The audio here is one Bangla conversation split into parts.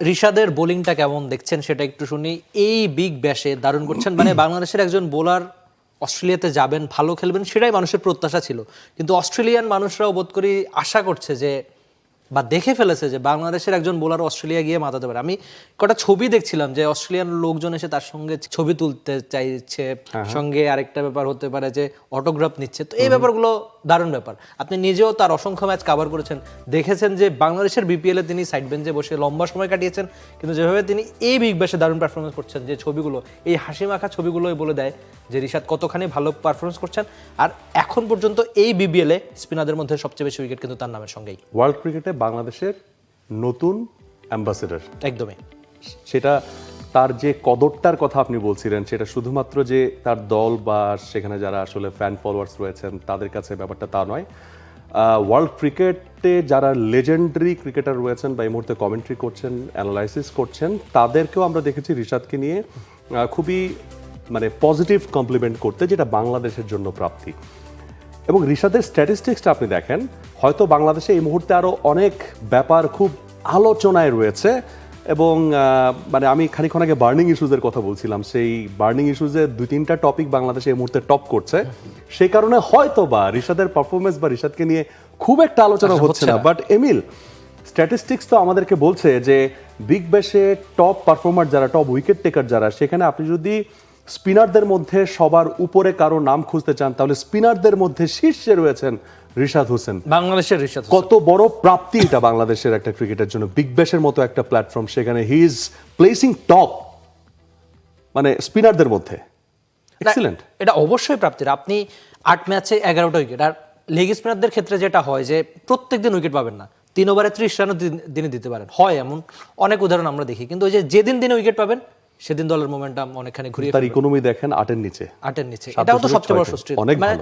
রিশাদের বোলিংটা কেমন দেখছেন সেটা একটু শুনি। এই বিগ ব্যাশে দারুণ করছেন, মানে বাংলাদেশের একজন বোলার অস্ট্রেলিয়াতে যাবেন, ভালো খেলবেন, সেটাই মানুষের প্রত্যাশা ছিল। কিন্তু অস্ট্রেলিয়ান মানুষরাও বোধ করি আশা করছে যে, বা দেখে ফেলেছে যে বাংলাদেশের একজন বোলার অস্ট্রেলিয়া গিয়ে মাতাতে পারে। আমি কটা ছবি দেখছিলাম যে অস্ট্রেলিয়ান লোকজন এসে তার সঙ্গে ছবি তুলতে চাইছে, সঙ্গে আরেকটা ব্যাপার হতে পারে যে অটোগ্রাফ নিচ্ছে। তো এই ব্যাপারগুলো দারুণ ব্যাপার। আপনি নিজেও তার অসংখ্য ম্যাচ কভার করেছেন, দেখেছেন যে বাংলাদেশের বিপিএল এ তিনি সাইড বেঞ্চে বসে লম্বা সময় কাটিয়েছেন, কিন্তু যেভাবে তিনি এই বিগ ব্যাশে দারুণ পারফরমেন্স করছেন, যে ছবিগুলো, এই হাসি মাখা ছবিগুলোই বলে দেয় যে রিশাদ কতখানি ভালো পারফরমেন্স করছেন। আর এখন পর্যন্ত এই বিপিএল এ স্পিনারদের মধ্যে সবচেয়ে বেশি উইকেট কিন্তু তার নামের সঙ্গেই। ওয়ার্ল্ড ক্রিকেটে বাংলাদেশের নতুন অ্যাম্বাসেডর, একদমই সেটা তার যে কদরটার কথা আপনি বলছিলেন, সেটা শুধুমাত্র যে তার দল বা সেখানে যারা আসলে ফ্যান ফলোয়ার্স রয়েছেন তাদের কাছে ব্যাপারটা তা নয়। ওয়ার্ল্ড ক্রিকেটে যারা লেজেন্ডারি ক্রিকেটার রয়েছেন বা এই মুহূর্তে কমেন্ট্রি করছেন, অ্যানালাইসিস করছেন, তাদেরকেও আমরা দেখেছি রিশাদকে নিয়ে খুবই মানে পজিটিভ কমপ্লিমেন্ট করতে, যেটা বাংলাদেশের জন্য প্রাপ্তি। এবং রিশাদের স্ট্যাটিস্টিক্সটা আপনি দেখেন, হয়তো বাংলাদেশে এই মুহূর্তে আরও অনেক ব্যাপার খুব আলোচনায় রয়েছে, এবং মানে আমি খানিকক্ষণ আগে বার্নিং ইস্যুজের কথা বলছিলাম, সেই বার্নিং ইস্যুজের 2-3টা টপিক বাংলাদেশে এই মুহূর্তে টপ করছে। সেই কারণে হয়তো বা রিশাদের পারফরমেন্স বা রিশাদকে নিয়ে খুব একটা আলোচনা হচ্ছে না। বাট এমিল, স্ট্যাটিস্টিক্স তো আমাদেরকে বলছে যে বিগ ব্যাশে টপ পারফর্মার যারা, টপ উইকেট টেকার যারা, সেখানে আপনি যদি স্পিনারদের মধ্যে সবার উপরে কারো নাম খুঁজতে চান, তাহলে স্পিনারদের মধ্যে শীর্ষে রয়েছেন রিশাদ হোসেন। বাংলাদেশের রিশাদ কত বড় প্রাপ্তি এটা বাংলাদেশের একটা ক্রিকেটের জন্য, বিগ ব্যাশের মতো একটা প্ল্যাটফর্ম, সেখানে হি ইজ প্লেসিং টপ, মানে স্পিনারদের মধ্যে। এক্সিলেন্ট, এটা অবশ্যই প্রাপ্তির। আপনি 8 ম্যাচে 11টা উইকেট, আর লেগ স্পিনারদের ক্ষেত্রে যেটা হয় যে প্রত্যেকদিন উইকেট পাবেন না, 3 ওভারে 30 রানও দিনে দিতে পারেন, হয় এমন অনেক উদাহরণ আমরা দেখি। কিন্তু ওই যে যেদিন দিনে উইকেট পাবেন সেদিন দলের মোমেন্টাম অনেকখানি ঘুরিয়ে তার ইকোনমি দেখেন 8-এর নিচে। এটাও তো সবচেয়ে বড় স্বস্তি। মানে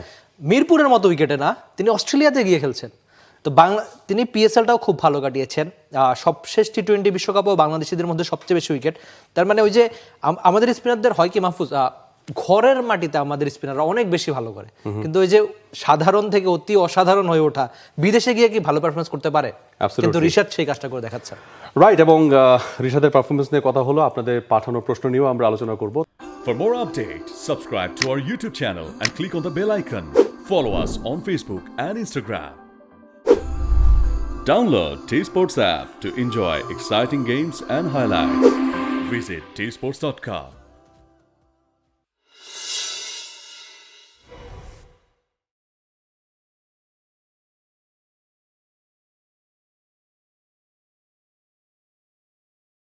মিরপুরের মতো উইকেটে না, তিনি অস্ট্রেলিয়াতে গিয়ে খেলছেন। তো তিনি পিএসএলটাও খুব ভালো কাটিয়েছেন। সবশেষ টি20 বিশ্বকাপও বাংলাদেশিদের মধ্যে সবচেয়ে বেশি উইকেট। তার মানে ওই যে আমাদের স্পিনারদের হয় কি মাহফুজ, ঘরের মাটিতে আমাদের স্পিনাররা অনেক বেশি ভালো করে, কিন্তু ওই যে সাধারণ থেকে অতি অসাধারণ হয়ে ওঠা, বিদেশে গিয়ে কি ভালো পারফরমেন্স করতে পারে, কিন্তু রিশাদ সেই কাজটা করে দেখাচ্ছে। রাইট, এবং রিশাদের পারফরমেন্স নিয়ে কথা হলো, আপনাদের পাঠানো প্রশ্ন নিয়েও আমরা আলোচনা করব। For more updates, subscribe to our YouTube channel and click on the bell icon. Follow us on Facebook and Instagram. Download T-Sports app to enjoy exciting games and highlights. Visit tsports.com.